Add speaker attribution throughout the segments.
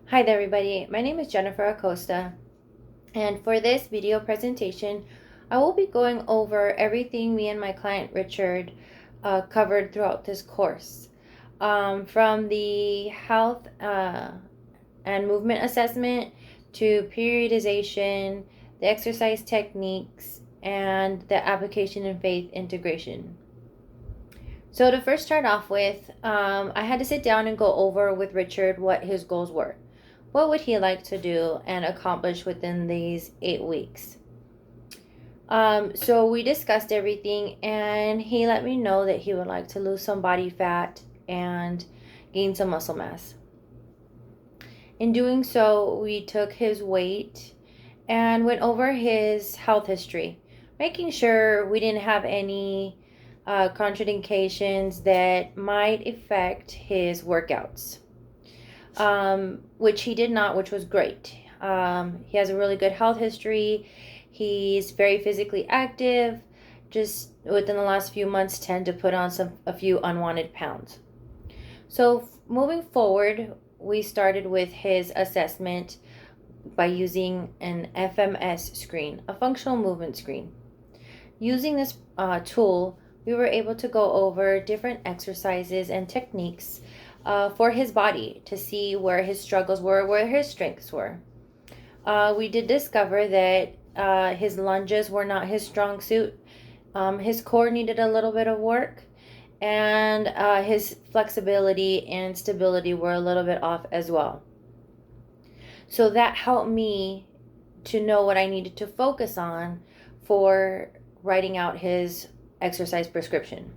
Speaker 1: Hi there everybody, my name is Jennifer Acosta, and for this video presentation I will be going over everything me and my client Richard covered throughout this course, from the health and movement assessment to periodization, the exercise techniques, and the application and faith integration. So to first start off with, I had to sit down and go over with Richard what his goals were. What would he like to do and accomplish within these 8 weeks? So we discussed everything, and he let me know that he would like to lose some body fat and gain some muscle mass. In doing so, we took his weight and went over his health history, making sure we didn't have any contraindications that might affect his workouts, which he did not, which was great. He has a really good health history. He's very physically active. Just within the last few months, tend to put on a few unwanted pounds. So moving forward, we started with his assessment by using an FMS screen, a functional movement screen. Using this tool, we were able to go over different exercises and techniques for his body to see where his struggles were, where his strengths were. We did discover that his lunges were not his strong suit. His core needed a little bit of work, and his flexibility and stability were a little bit off as well. So that helped me to know what I needed to focus on for writing out his exercise prescription.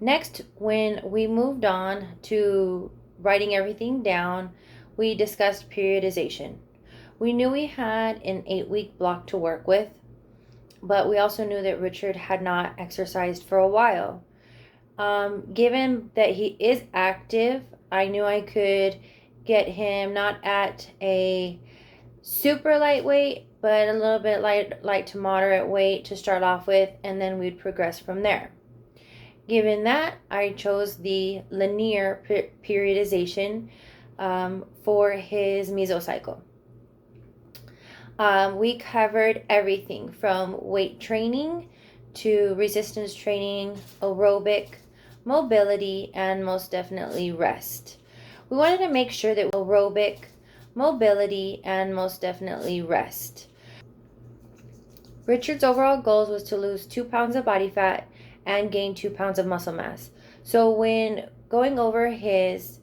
Speaker 1: Next, when we moved on to writing everything down, we discussed periodization. We knew we had an 8-week block to work with, but we also knew that Richard had not exercised for a while. Given that he is active, I knew I could get him not at a super lightweight, but a little bit light to moderate weight to start off with, and then we'd progress from there. Given that, I chose the linear periodization for his mesocycle. We covered everything from weight training to resistance training, aerobic, mobility, and most definitely rest. We wanted to make sure that aerobic, mobility, and most definitely rest. Richard's overall goals was to lose 2 pounds of body fat and gain 2 pounds of muscle mass. So when going over his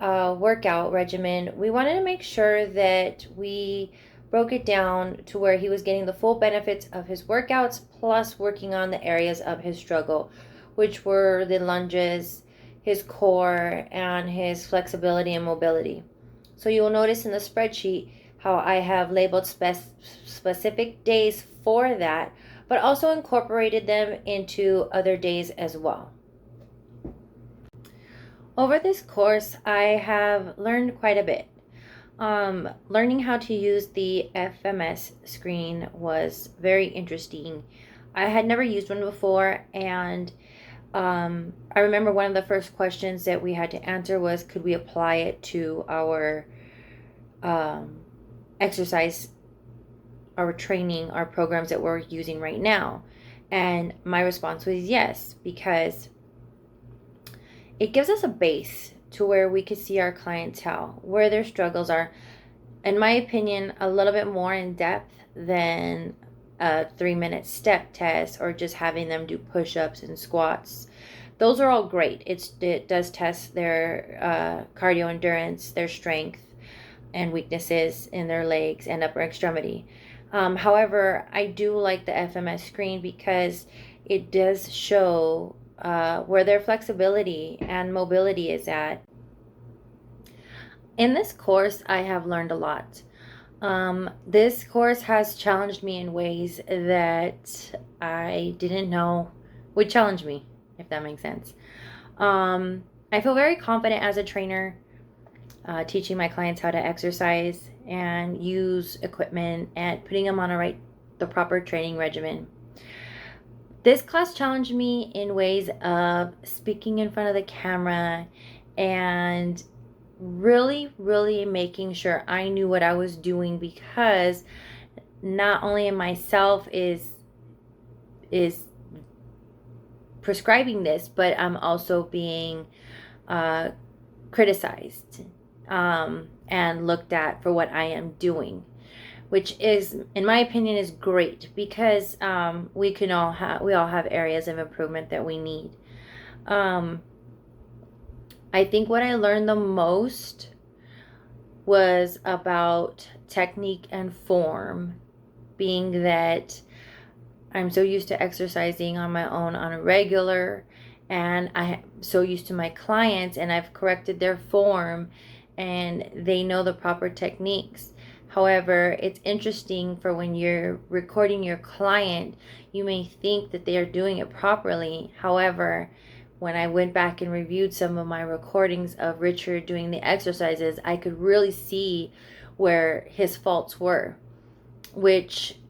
Speaker 1: workout regimen, we wanted to make sure that we broke it down to where he was getting the full benefits of his workouts, plus working on the areas of his struggle, which were the lunges, his core, and his flexibility and mobility. So you will notice in the spreadsheet how I have labeled specific days for that, but also incorporated them into other days as well. Over this course, I have learned quite a bit. Learning how to use the FMS screen was very interesting. I had never used one before, and I remember one of the first questions that we had to answer was, could we apply it to our exercise, our training, our programs that we're using right now? And my response was yes, because it gives us a base to where we could see our clientele, where their struggles are. In my opinion, a little bit more in depth than a 3-minute step test or just having them do push-ups and squats. Those are all great. It does test their cardio endurance, their strength, and weaknesses in their legs and upper extremity. However, I do like the FMS screen because it does show where their flexibility and mobility is at. In this course, I have learned a lot. This course has challenged me in ways that I didn't know would challenge me, if that makes sense. I feel very confident as a trainer, teaching my clients how to exercise and use equipment and putting them on the proper training regimen. This class challenged me in ways of speaking in front of the camera and really, really making sure I knew what I was doing, because not only in myself is prescribing this, but I'm also being uh, criticized and looked at for what I am doing, which is, in my opinion, is great, because we all have areas of improvement that we need. Um, I think what I learned the most was about technique and form, being that I'm so used to exercising on my own on a regular, and I'm so used to my clients, and I've corrected their form and they know the proper techniques. However, it's interesting for when you're recording your client, you may think that they are doing it properly. However, when I went back and reviewed some of my recordings of Richard doing the exercises, I could really see where his faults were, which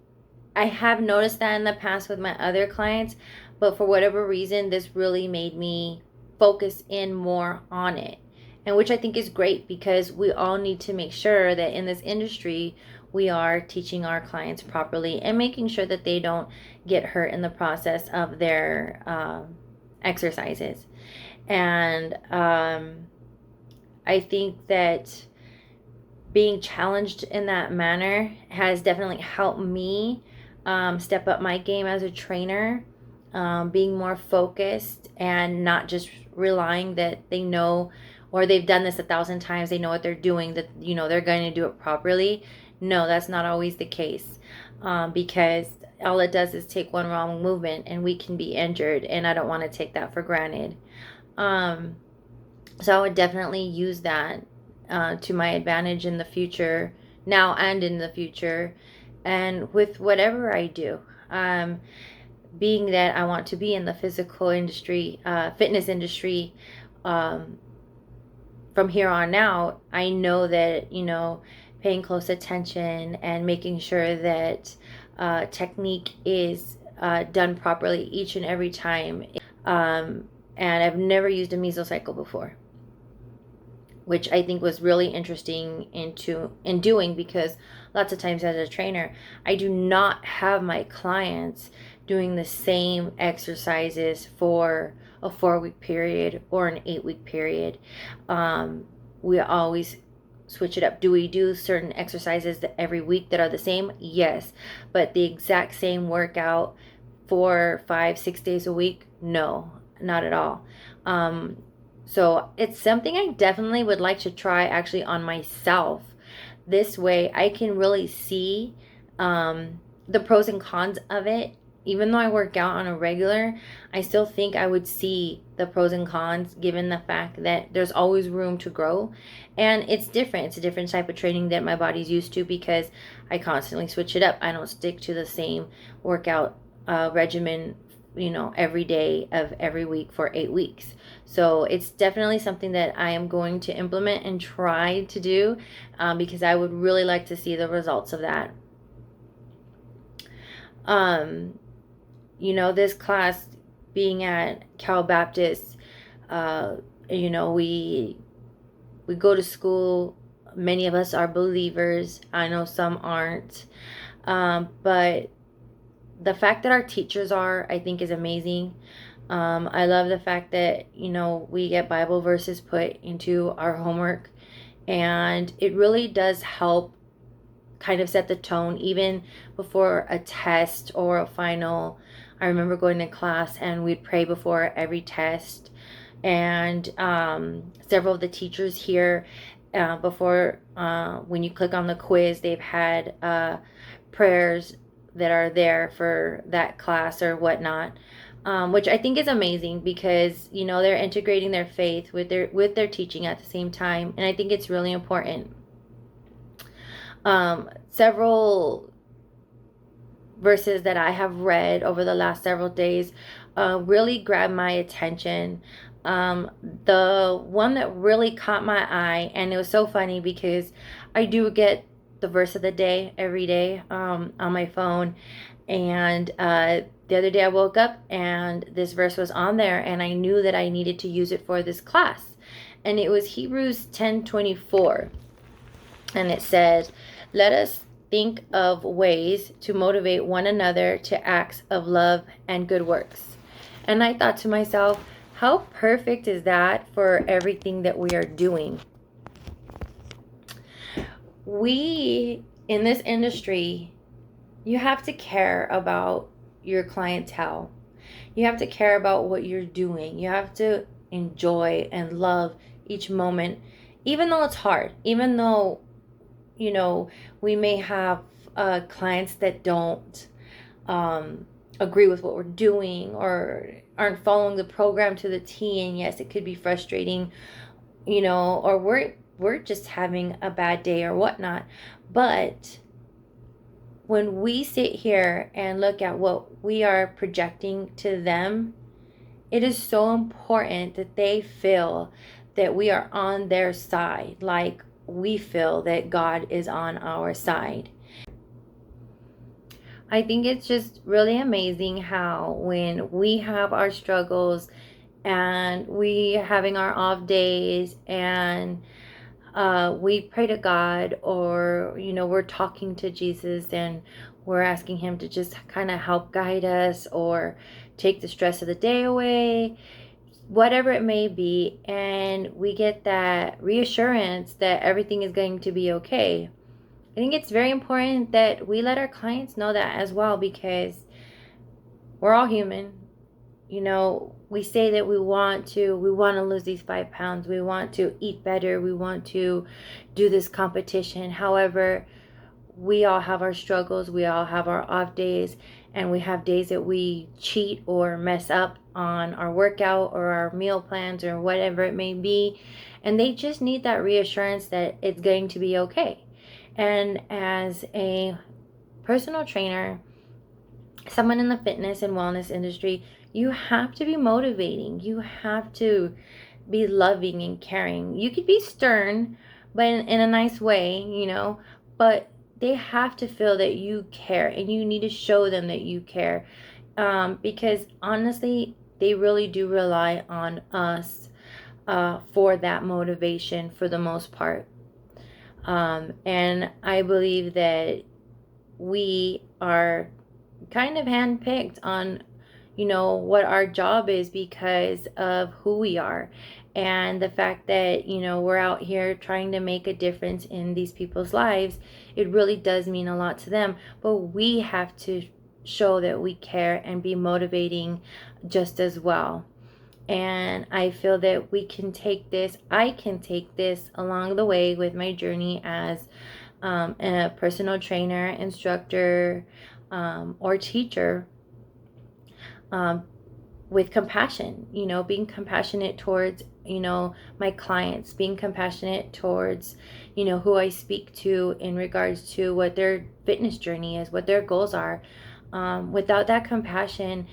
Speaker 1: I have noticed that in the past with my other clients, but for whatever reason, this really made me focus in more on it. And which I think is great, because we all need to make sure that in this industry, we are teaching our clients properly and making sure that they don't get hurt in the process of their exercises. And I think that being challenged in that manner has definitely helped me step up my game as a trainer, being more focused and not just relying that they know, or they've done this 1,000 times, they know what they're doing, that they're going to do it properly. No, that's not always the case, because all it does is take one wrong movement and we can be injured, and I don't want to take that for granted. So I would definitely use that to my advantage in the future, now and in the future, and with whatever I do. Being that I want to be in the physical industry, fitness industry, from here on out, I know that, paying close attention and making sure that technique is done properly each and every time. And I've never used a mesocycle before, which I think was really interesting in doing, because lots of times as a trainer, I do not have my clients doing the same exercises for a 4-week period or an 8-week period. We always switch it up. Do we do certain exercises that every week that are the same? Yes. But the exact same workout 4, 5, 6 days a week? No, not at all. So it's something I definitely would like to try actually on myself. This way I can really see the pros and cons of it. Even though I work out on a regular, I still think I would see the pros and cons, given the fact that there's always room to grow. And it's different. It's a different type of training that my body's used to, because I constantly switch it up. I don't stick to the same workout regimen, every day of every week for 8 weeks. So it's definitely something that I am going to implement and try to do, because I would really like to see the results of that. This class, being at Cal Baptist, we go to school. Many of us are believers. I know some aren't. But the fact that our teachers are, I think, is amazing. I love the fact that, we get Bible verses put into our homework, and it really does help kind of set the tone even before a test or a final. I remember going to class and we'd pray before every test, and several of the teachers here, before when you click on the quiz, they've had prayers that are there for that class or whatnot, which I think is amazing, because they're integrating their faith with their teaching at the same time, and I think it's really important. Several verses that I have read over the last several days really grabbed my attention. The one that really caught my eye, and it was so funny because I do get the verse of the day every day on my phone, and the other day I woke up and this verse was on there, and I knew that I needed to use it for this class. and it was Hebrews 10:24. And it says, "Let us think of ways to motivate one another to acts of love and good works." And I thought to myself, how perfect is that for everything that we are doing? We, in this industry, you have to care about your clientele. You have to care about what you're doing. You have to enjoy and love each moment, even though it's hard, even though, we may have clients that don't agree with what we're doing or aren't following the program to the T. And yes, it could be frustrating, or we're just having a bad day or whatnot. But when we sit here and look at what we are projecting to them, it is so important that they feel that we are on their side, like we feel that God is on our side. I think it's just really amazing how when we have our struggles and we having our off days and we pray to God, or we're talking to Jesus and we're asking him to just kind of help guide us or take the stress of the day away, whatever it may be, and we get that reassurance that everything is going to be okay. I think it's very important that we let our clients know that as well, because we're all human. We say that we want to lose these 5 pounds. We want to eat better. We want to do this competition. However, we all have our struggles. We all have our off days, and we have days that we cheat or mess up on our workout or our meal plans or whatever it may be. And they just need that reassurance that it's going to be okay. And as a personal trainer, someone in the fitness and wellness industry, you have to be motivating. You have to be loving and caring. You could be stern, but in a nice way, but they have to feel that you care, and you need to show them that you care, because honestly, they really do rely on us for that motivation for the most part. And I believe that we are kind of handpicked on, what our job is because of who we are. And the fact that, we're out here trying to make a difference in these people's lives, it really does mean a lot to them. But we have to show that we care and be motivating just as well. And I feel that I can take this along the way with my journey as a personal trainer, instructor, or teacher, with compassion, being compassionate towards, my clients, being compassionate towards, who I speak to in regards to what their fitness journey is, what their goals are. Without that compassion,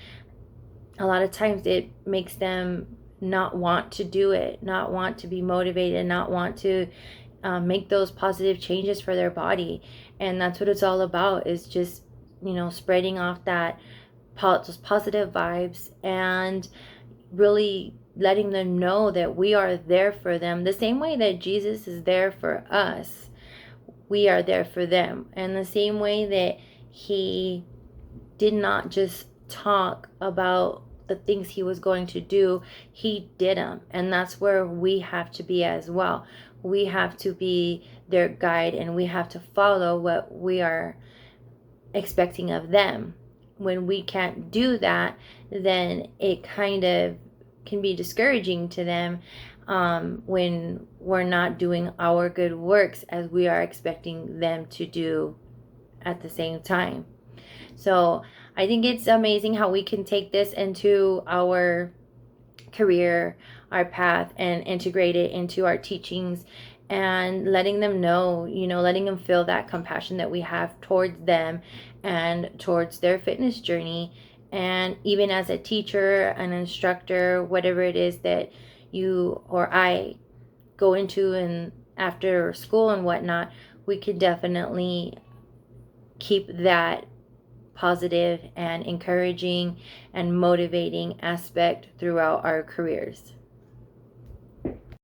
Speaker 1: a lot of times it makes them not want to do it, not want to be motivated, not want to make those positive changes for their body. And that's what it's all about, is just, spreading off those positive vibes and really letting them know that we are there for them the same way that Jesus is there for us. We are there for them, and the same way that he did not just talk about the things he was going to do, he did them. And that's where we have to be as well. We have to be their guide, and we have to follow what we are expecting of them. When we can't do that, then it kind of can be discouraging to them, when we're not doing our good works as we are expecting them to do at the same time. So I think it's amazing how we can take this into our career, our path, and integrate it into our teachings, and letting them know, letting them feel that compassion that we have towards them and towards their fitness journey. And even as a teacher, an instructor, whatever it is that you or I go into and after school and whatnot, we can definitely keep that positive and encouraging and motivating aspect throughout our careers.